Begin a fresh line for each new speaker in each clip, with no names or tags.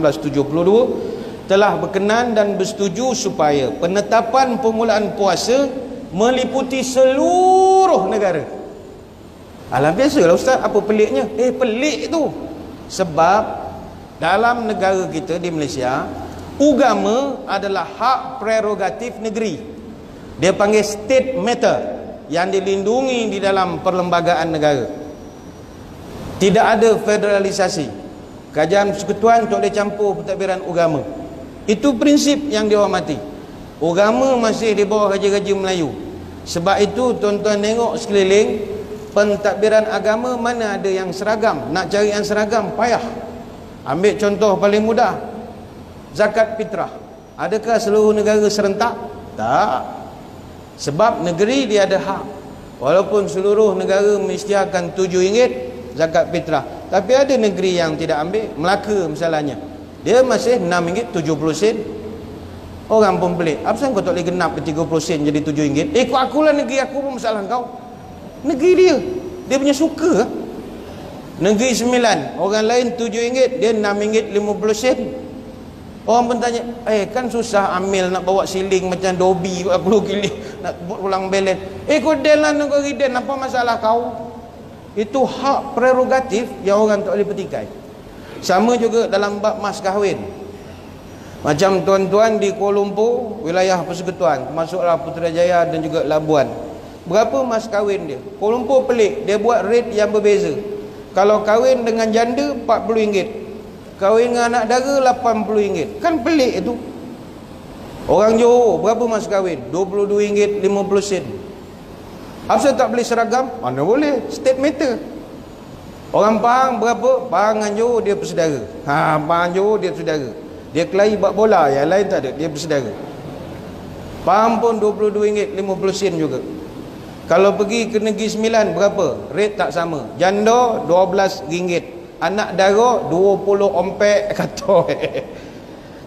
1972 telah berkenan dan bersetuju supaya penetapan permulaan puasa meliputi seluruh negara. Alah, biasalah Ustaz, apa peliknya? Pelik tu. Sebab dalam negara kita di Malaysia, agama adalah hak prerogatif negeri. Dia panggil state matter, yang dilindungi di dalam perlembagaan negara. Tidak ada federalisasi. Kerajaan persekutuan tak boleh campur pentadbiran agama. Itu prinsip yang dihormati. Agama masih di bawah Raja-Raja Melayu. Sebab itu tuan-tuan tengok sekeliling, pentadbiran agama mana ada yang seragam. Nak cari yang seragam payah. Ambil contoh paling mudah, zakat fitrah. Adakah seluruh negara serentak? Tak. Sebab negeri dia ada hak. Walaupun seluruh negara mengisytiharkan RM7 zakat fitrah, tapi ada negeri yang tidak ambil. Melaka misalnya, dia masih RM6.70. Orang pun pelik, apa sebab kau tak boleh genap ke 30 sen jadi RM7? Ikut akulah, negeri aku pun masalah kau. Negeri dia punya suka. Negeri 9, orang lain RM7, dia RM6.50. Orang pun tanya, kan susah ambil nak bawa siling macam dobi 40 kili nak ulang belen. Kau den lah nak riden, apa masalah kau? Itu hak prerogatif yang orang tak boleh petikai. Sama juga dalam bab mas kahwin. Macam tuan-tuan di Kuala Lumpur, wilayah persekutuan, termasuklah Putrajaya dan juga Labuan. Berapa mas kahwin dia? Kuala Lumpur pelik, dia buat rate yang berbeza. Kalau kahwin dengan janda RM40, kahwin dengan anak dara RM80. Kan pelik itu. Orang Johor berapa mas kahwin? RM22.50. Apa tak boleh seragam? Mana boleh, state matter. Orang Pahang berapa? Pahang dengan Johor dia bersaudara. Pahang Johor dia bersaudara. Dia kelahi bab bola, yang lain tak ada, dia bersaudara. Pahang pun RM22.50 juga. Kalau pergi ke Negeri Sembilan berapa? Rate tak sama. Janda RM12, anak dara 20 ompek kata.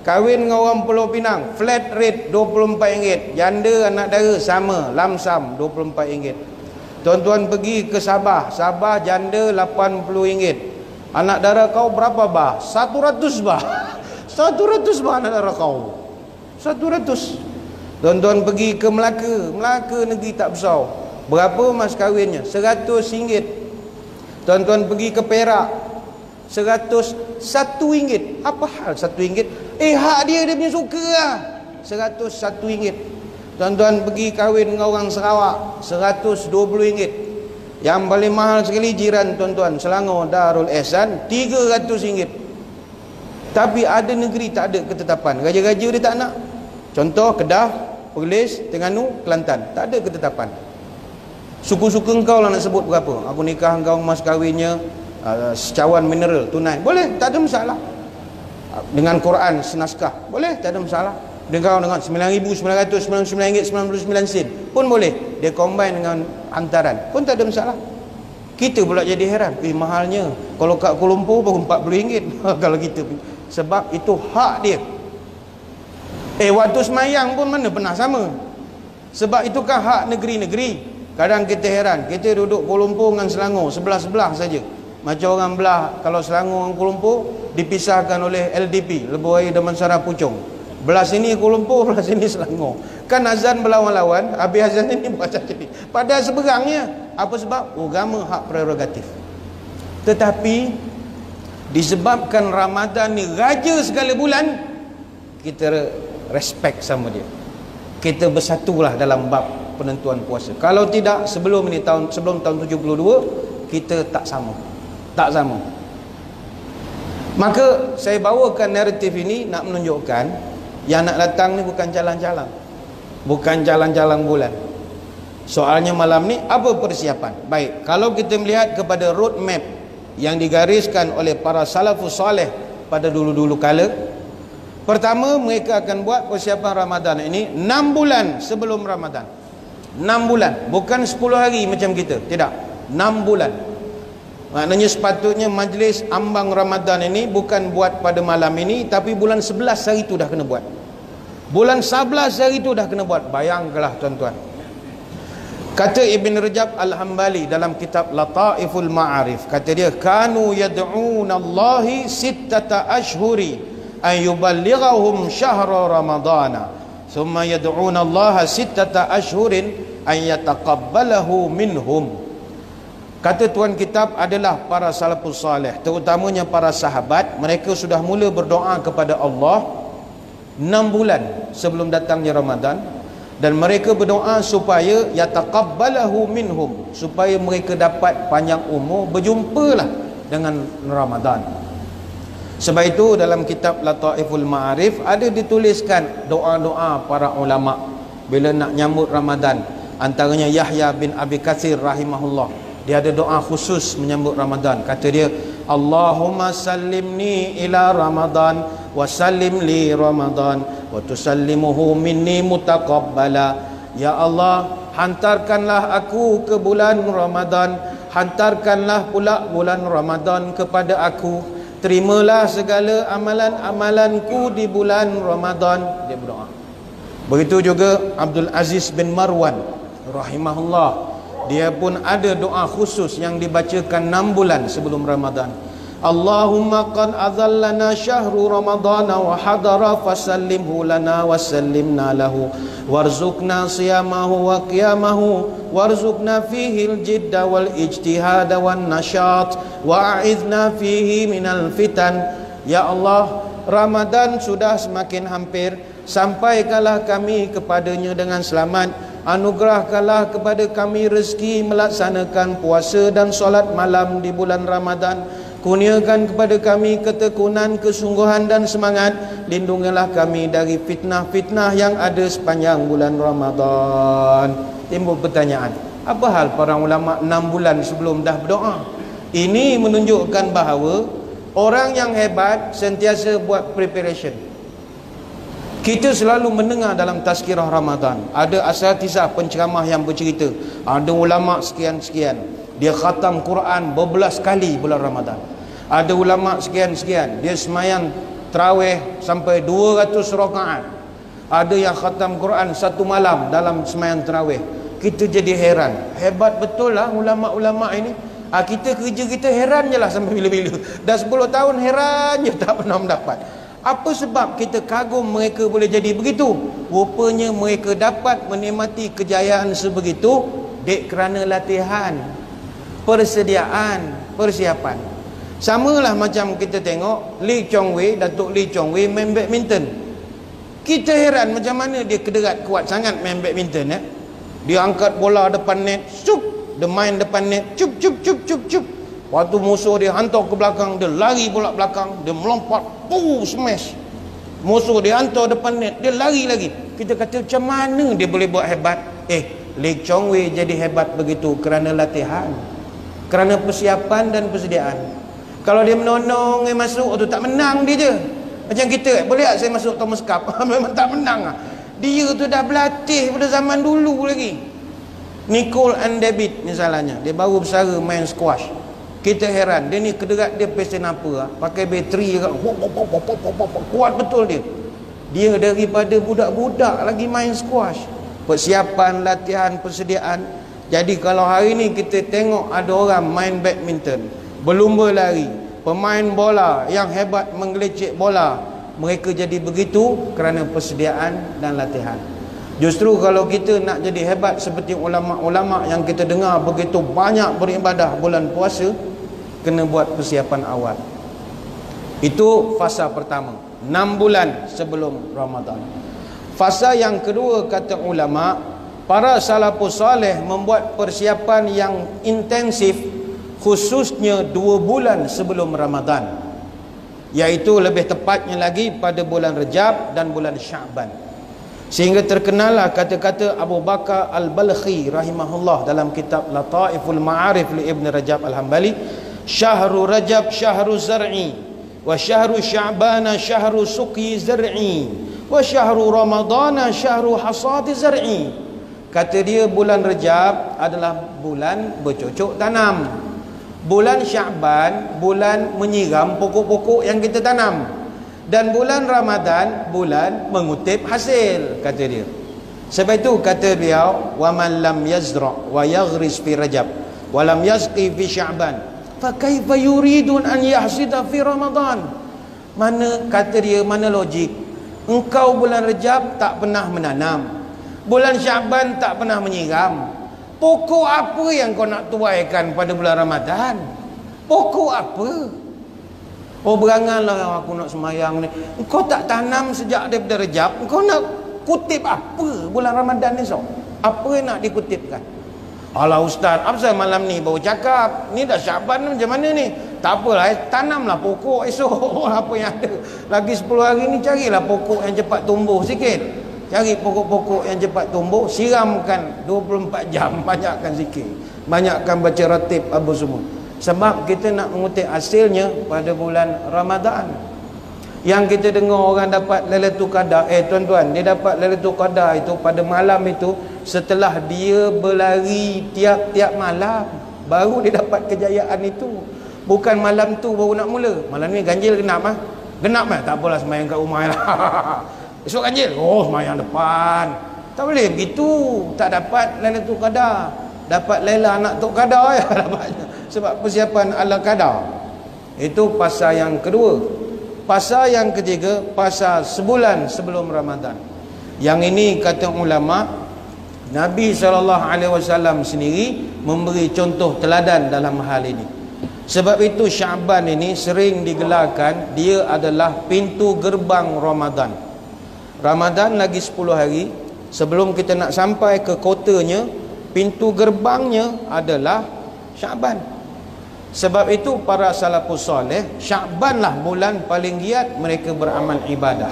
Kahwin dengan orang Pulau Pinang, flat rate RM24. Janda anak dara sama, lamsam RM24. Tuan-tuan pergi ke Sabah, Sabah janda RM80. Anak dara kau berapa bah? 100 bah. 100 bah anak dara kau. 100. Tuan-tuan pergi ke Melaka, Melaka negeri tak besar. Berapa mas kahwinnya? RM100. Tuan-tuan pergi ke Perak, RM101. Apa hal RM1? Hak dia punya suka lah. RM101. Tuan-tuan pergi kahwin dengan orang Sarawak, RM120. Yang paling mahal sekali jiran tuan-tuan, Selangor Darul Ehsan, RM300. Tapi ada negeri tak ada ketetapan. Raja-raja dia tak nak. Contoh Kedah, Perlis, Terengganu, Kelantan, tak ada ketetapan. Suku-suku engkau lah nak sebut berapa. Aku nikah engkau, mas kahwinnya secawan mineral tunai, boleh, tak ada masalah. Dengan Quran senaskah, boleh, tak ada masalah. Dengan RM9,999 pun boleh. Dia combine dengan hantaran pun tak ada masalah. Kita pula jadi heran, mahalnya. Kalau kat Kuala Lumpur baru RM40 kalau kita. Sebab itu hak dia. Waktu semayang pun mana pernah sama. Sebab itu kan hak negeri-negeri. Kadang kita heran, kita duduk Kuala Lumpur dengan Selangor sebelah-sebelah saja. Macam orang belah, kalau Selangor dengan Kuala Lumpur dipisahkan oleh LDP, Lebuh Air Damansara Puchong. Belah sini Kuala Lumpur, belah sini Selangor. Kan azan berlawan-lawan, habis azan ini buat macam ni. Padahal seberangnya. Apa sebab? Agama hak prerogatif. Tetapi disebabkan Ramadan ni raja segala bulan, kita respect sama dia. Kita bersatulah dalam bab penentuan puasa. Kalau tidak, sebelum tahun 72, kita tak sama. Tak sama. Maka saya bawakan naratif ini nak menunjukkan yang nak datang ni bukan jalan-jalan, bukan jalan-jalan bulan. Soalnya malam ni apa persiapan? Baik, kalau kita melihat kepada road map yang digariskan oleh para salafus saleh pada dulu-dulu kala, pertama mereka akan buat persiapan Ramadan ini 6 bulan sebelum Ramadan. 6 bulan, bukan 10 hari macam kita, tidak, 6 bulan. Maknanya sepatutnya majlis ambang Ramadan ini bukan buat pada malam ini, tapi bulan 11 hari itu dah kena buat. Bulan 11 hari itu dah kena buat. Bayangkanlah tuan-tuan. Kata Ibn Rajab Al-Hambali dalam kitab Lataiful Ma'arif, kata dia, kanu yad'una Allahi sittata ashhuri an yuballighahum syahra ramadana thumma yad'una Allah sittata ashhurin an yataqabbalahu minhum. Kata tuan kitab adalah para salafus salih, terutamanya para sahabat. Mereka sudah mula berdoa kepada Allah 6 bulan sebelum datangnya Ramadan, dan mereka berdoa supaya yataqabbalahu minhum, supaya mereka dapat panjang umur, berjumpalah dengan Ramadan. Sebab itu dalam kitab Lataiful Ma'arif ada dituliskan doa-doa para ulama bila nak nyambut Ramadan. Antaranya Yahya bin Abi Katsir rahimahullah, dia ada doa khusus menyambut Ramadan. Kata dia, Allahumma sallimni ila Ramadan wa sallim li Ramadan wa tusallimuhu minni mutaqabbala. Ya Allah, hantarkanlah aku ke bulan Ramadan, hantarkanlah pula bulan Ramadan kepada aku, terimalah segala amalan-amalanku di bulan Ramadan. Dia berdoa. Begitu juga Abdul Aziz bin Marwan rahimahullah, dia pun ada doa khusus yang dibacakan 6 bulan sebelum Ramadan. Allahumma qad azallana syahru ramadana wa hadara fasallimhu lana wa sallimna lahu warzuqna siyamahu wa qiyamahu warzuqna fihi al-jidda wal ijtihada wan nashat wa a'idna fihi minal fitan. Ya Allah, Ramadan sudah semakin hampir, sampaikanlah kami kepadanya dengan selamat. Anugerahkanlah kepada kami rezeki melaksanakan puasa dan solat malam di bulan Ramadan. Kurniakan kepada kami ketekunan, kesungguhan dan semangat. Lindungilah kami dari fitnah-fitnah yang ada sepanjang bulan Ramadan. Timbul pertanyaan, apa hal para ulama 6 bulan sebelum dah berdoa? Ini menunjukkan bahawa orang yang hebat sentiasa buat preparation. Kita selalu mendengar dalam tazkirah Ramadan, ada asatizah penceramah yang bercerita, ada ulama sekian-sekian, dia khatam Quran berbelas kali bulan Ramadan. Ada ulama sekian-sekian, dia semayang tarawih sampai 200 rakaat. Ada yang khatam Quran 1 malam dalam semayang tarawih. Kita jadi heran, hebat betul lah ulama-ulama ini. Kita kerja kita heran je lah sampai bila-bila. Dah 10 tahun heran je tak pernah mendapat. Apa sebab kita kagum mereka boleh jadi begitu? Rupanya mereka dapat menikmati kejayaan sebegitu dek kerana latihan, persediaan, persiapan. Samalah macam kita tengok Lee Chong Wei, Datuk Lee Chong Wei main badminton. Kita heran macam mana dia kederat kuat sangat main badminton. Dia angkat bola depan net, sup, dia main depan net, cup cup cup cup cup. Waktu musuh dia hantar ke belakang, dia lari pula belakang, dia melompat, smash. Musuh dia hantar depan net, dia lari lagi. Kita kata macam mana dia boleh buat hebat? Lee Chong Wei jadi hebat begitu kerana latihan, kerana persiapan dan persediaan. Kalau dia menonong masuk tu tak menang dia je. Macam kita, boleh tak saya masuk Thomas Cup? Memang tak menang. Dia tu dah berlatih pada zaman dulu lagi. Nicole and David misalnya, dia baru bersara main squash. Kita heran, dia ni kederat dia pesen apa? Pakai bateri, kuat betul dia. Dia daripada budak-budak lagi main squash. Persiapan, latihan, persediaan. Jadi kalau hari ni kita tengok ada orang main badminton, berlumba lari, pemain bola yang hebat menggelecek bola, mereka jadi begitu kerana persediaan dan latihan. Justru kalau kita nak jadi hebat seperti ulama-ulama yang kita dengar begitu banyak beribadah bulan puasa, kena buat persiapan awal. Itu fasa pertama, 6 bulan sebelum Ramadan. Fasa yang kedua, kata ulama, para salafus saleh membuat persiapan yang intensif, khususnya 2 bulan sebelum Ramadan, iaitu lebih tepatnya lagi pada bulan Rejab dan bulan Sya'ban. Sehingga terkenallah kata-kata Abu Bakar Al-Balkhi rahimahullah dalam kitab Lataiful Ma'arif li Ibn Rajab Al-Hambali, Syahru Rajab syahru zar'i wa syahru Sya'bana syahru suqi zar'i wa syahru Ramadana syahru hasadi zar'i. Kata dia, bulan Rejab adalah bulan bercocok tanam, bulan Sya'ban bulan menyiram pokok-pokok yang kita tanam, dan bulan Ramadan bulan mengutip hasil, kata dia. Sebab itu kata beliau, wa man lam yazra wa yaghris fi Rajab wa lam yazqi fi Sya'ban fa kaifa yuridun an yahsida fi Ramadan. Mana kata dia, mana logik? Engkau bulan Rejab tak pernah menanam, bulan Syaban tak pernah menyiram. Pokok apa yang kau nak tuaikan pada bulan Ramadan? Pokok apa? Oh, beranganlah aku nak semayang ni. Engkau tak tanam sejak daripada Rejab, engkau nak kutip apa bulan Ramadan esok? Apa yang nak dikutipkan? Alah ustaz, apa malam ni baru cakap? Ni dah Syaban macam mana ni? Tak apalah, tanamlah pokok esok. Apa yang ada? Lagi 10 hari ni carilah pokok yang cepat tumbuh sikit. Cari pokok-pokok yang cepat tumbuh, siramkan 24 jam, banyakkan zikir, banyakkan baca ratib apa semua. Sebab kita nak mengutip hasilnya pada bulan Ramadan. Yang kita dengar orang dapat Lailatul Qadar, tuan-tuan, dia dapat Lailatul Qadar itu pada malam itu setelah dia berlari tiap-tiap malam, baru dia dapat kejayaan itu. Bukan malam tu baru nak mula. Malam ni ganjil genap ah. Genap ah, tak apalah sembahyang kat rumah lah. Esok ganjil, oh sembahyang depan. Tak boleh begitu. Tak dapat Lailatul Qadar. Dapat Laila anak Tok Qadar ya dapatnya. Sebab persiapan ala Qadar. Itu pasal yang kedua. Pasal yang ketiga, pasal sebulan sebelum Ramadan. Yang ini kata ulama, Nabi SAW sendiri memberi contoh teladan dalam hal ini. Sebab itu Syaban ini sering digelarkan dia adalah pintu gerbang Ramadan. Ramadan lagi 10 hari sebelum kita nak sampai ke kotanya, pintu gerbangnya adalah Syaban. Sebab itu para salafus soleh, Syabanlah bulan paling giat mereka beramal ibadah.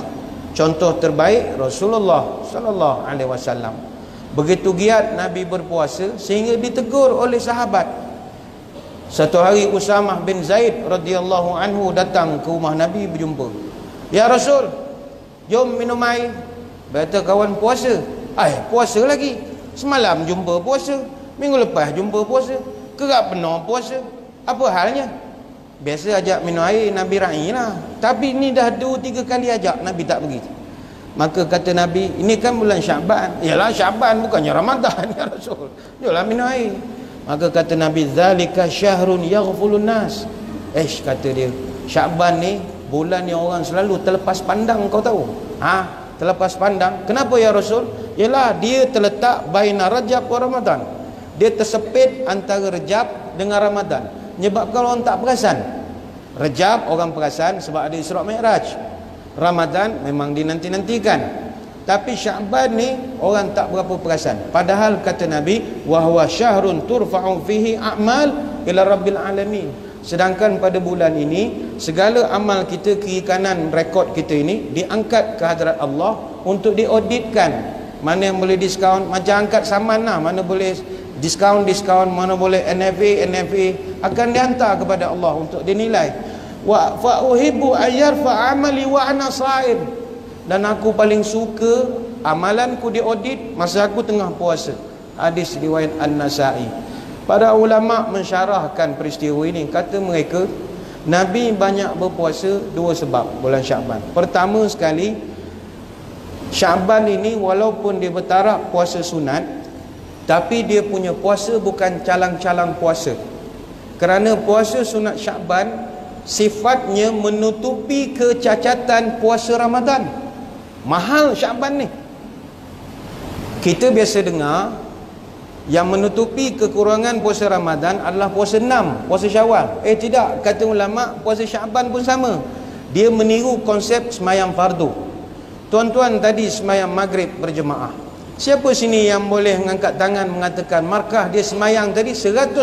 Contoh terbaik Rasulullah sallallahu alaihi wasallam. Begitu giat Nabi berpuasa sehingga ditegur oleh sahabat. Satu hari Usamah bin Zaid radhiyallahu anhu datang ke rumah Nabi berjumpa. Ya Rasul, jom minum air. Kata kawan puasa. Puasa lagi. Semalam jumpa puasa, minggu lepas jumpa puasa, kerap penuh puasa. Apa halnya? Biasa ajak minum air Nabi ra'i lah. Tapi ni dah 2-3 kali ajak Nabi tak pergi. Maka kata Nabi, ini kan bulan Syaban. Yalah Syaban bukannya Ramadan ya Rasul. Jomlah minum air. Maka kata Nabi, zalika syahrun yaghfulun nas. Kata dia, Syaban ni bulan yang orang selalu terlepas pandang, kau tahu? Terlepas pandang. Kenapa ya Rasul? Yalah dia terletak baina Rajab wa Ramadan. Dia tersepit antara Rajab dengan Ramadan. Menyebabkan orang tak perasan. Rajab orang perasan sebab ada Isra' Mi'raj. Ramadan memang dinanti-nantikan. Tapi Syaban ni orang tak berapa perasan. Padahal kata Nabi, wa huwa syahrun turfa'u fihi a'mal ila rabbil alamin. Sedangkan pada bulan ini segala amal kita, kiri kanan rekod kita ini diangkat ke hadirat Allah untuk diauditkan. Mana yang boleh diskaun, macam angkat saman lah, mana boleh diskaun, mana boleh NFA akan dihantar kepada Allah untuk dinilai. Wa fa uhibbu ayyarfa amali wa ana sha'im. Dan aku paling suka amalanku diaudit masa aku tengah puasa. Hadis riwayat An-Nasa'i. Para ulama mensyarahkan peristiwa ini. Kata mereka, Nabi banyak berpuasa 2 sebab bulan Syaban. Pertama sekali, Syaban ini walaupun dia bertaraf puasa sunat, tapi dia punya puasa bukan calang-calang puasa. Kerana puasa sunat Syaban sifatnya menutupi kecacatan puasa Ramadan. Mahal Syaban ni. Kita biasa dengar yang menutupi kekurangan puasa Ramadan adalah puasa 6, puasa Syawal. Tidak, kata ulama, puasa Syaban pun sama. Dia meniru konsep semayang fardu. Tuan-tuan tadi semayang maghrib berjemaah. Siapa sini yang boleh mengangkat tangan mengatakan markah dia semayang tadi 100%?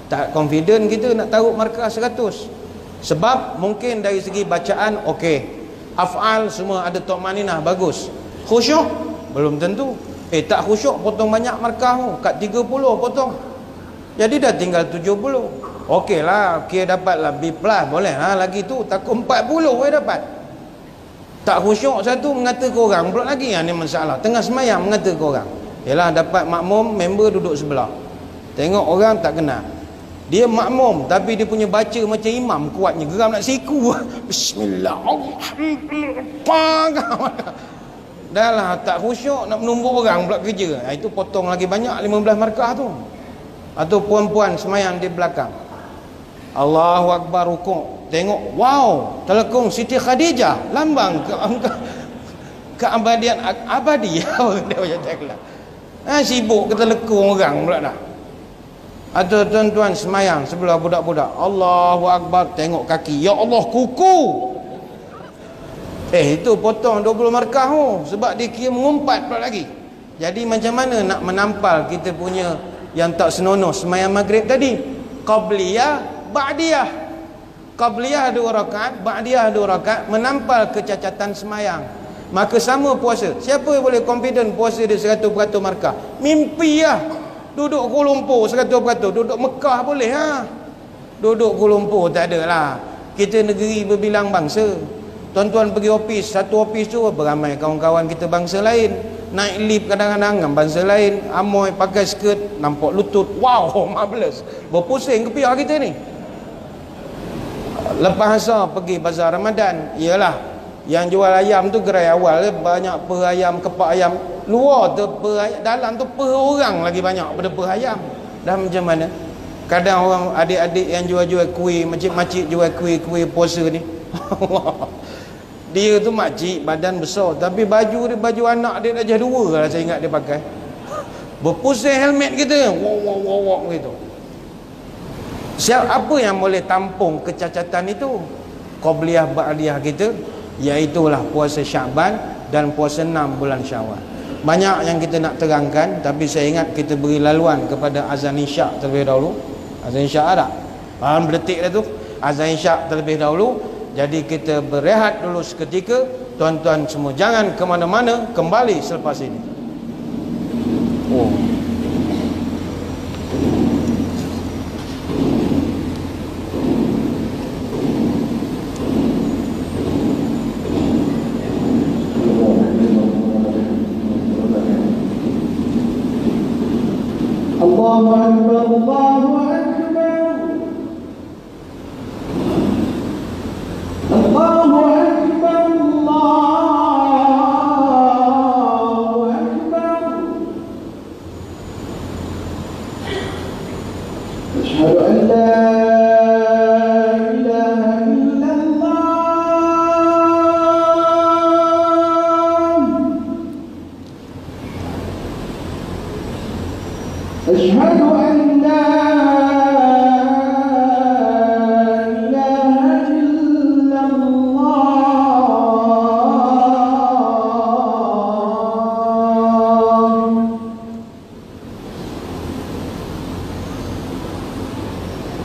Tak confident kita nak tahu markah 100. Sebab mungkin dari segi bacaan okey, af'al semua ada tumaninah bagus. Khusyuk belum tentu. Tak khusyuk potong banyak markah tu, kat 30 potong. Jadi dah tinggal 70. Okeylah, kira dapatlah B+, boleh lah lagi tu, takut 40 dapat. Tak khusyuk satu mengata ke orang pula lagi, yang ni masalah. Tengah semayang mengata ke orang. Yalah dapat makmum, member duduk sebelah. Tengok orang tak kenal. Dia makmum tapi dia punya baca macam imam, kuatnya geram nak siku. Bismillahirrahmanirrahim. Dah lah tak khusyuk, nak menumbuk orang pula kerja. Itu potong lagi banyak 15 markah tu. Atau puan-puan semayang di belakang, Allahu Akbar rukuk, tengok, wow, telekung Siti Khadijah, lambang keabadian abadi. Dia cakap sibuk ke telekung orang pula dah. Atau tuan-tuan semayang sebelah budak-budak, Allahu Akbar, tengok kaki, ya Allah, kuku. Itu potong 20 markah sebab dia kira mengumpat pula lagi. Jadi macam mana nak menampal kita punya yang tak senonoh semayang maghrib tadi? Qabliyah, Ba'diyah. Qabliyah 2 rakaat, Ba'diyah 2 rakaat, menampal kecacatan semayang. Maka sama puasa. Siapa yang boleh confident puasa dia 100% markah? Mimpi lah. Duduk Kuala Lumpur 100%, duduk Mekah boleh duduk Kuala Lumpur tak ada lah. Kita negeri berbilang bangsa. Tuan-tuan pergi ofis, satu ofis tu beramai kawan-kawan kita bangsa lain. Naik lift kadang-kadang dengan bangsa lain. Amoy pakai skirt nampak lutut. Wow, marvelous. Berpusing kepiah kita ni. Lepas asar pergi bazar Ramadan. Iyalah, yang jual ayam tu gerai awal banyak per ayam, kepak ayam. Luar tu per, dalam tu per orang lagi banyak pada per ayam. Dah macam mana? Kadang orang adik-adik yang jual-jual kuih, makcik-makcik jual kuih-kuih puasa ni. Dia tu makcik badan besar, tapi baju dia, baju anak dia dah jadi 2 lah saya ingat dia pakai. Berpusing helmet kita, wow gitu. Siapa yang boleh tampung kecacatan itu? Qabliyah Ba'diyah kita, iaitulah puasa Syaban dan puasa 6 bulan Syawal. Banyak yang kita nak terangkan, tapi saya ingat kita beri laluan kepada azan isyak terlebih dahulu. Azan isyak ada faham detik dah tu, azan isyak terlebih dahulu. Jadi kita berehat dulu seketika. Tuan-tuan semua jangan ke mana-mana, kembali selepas ini.
Allahu Akbar, Allahu Akbar, Allahu Akbar, Allahu Akbar. Asyhadu an la ilaha illallah. Asyhadu an la ilaha illallah.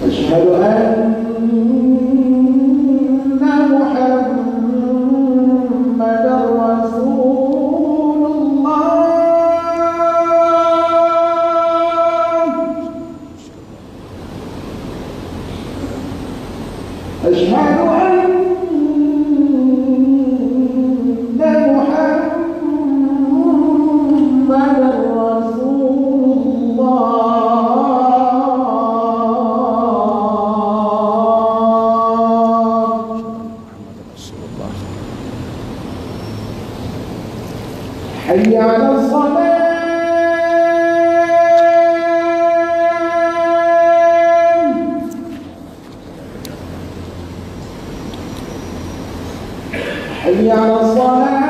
Asyhadu anna Muhammadar Rasulullah. Asyhadu anna Muhammadar Rasulullah. Hayya 'alas salat. حي على الصلاة.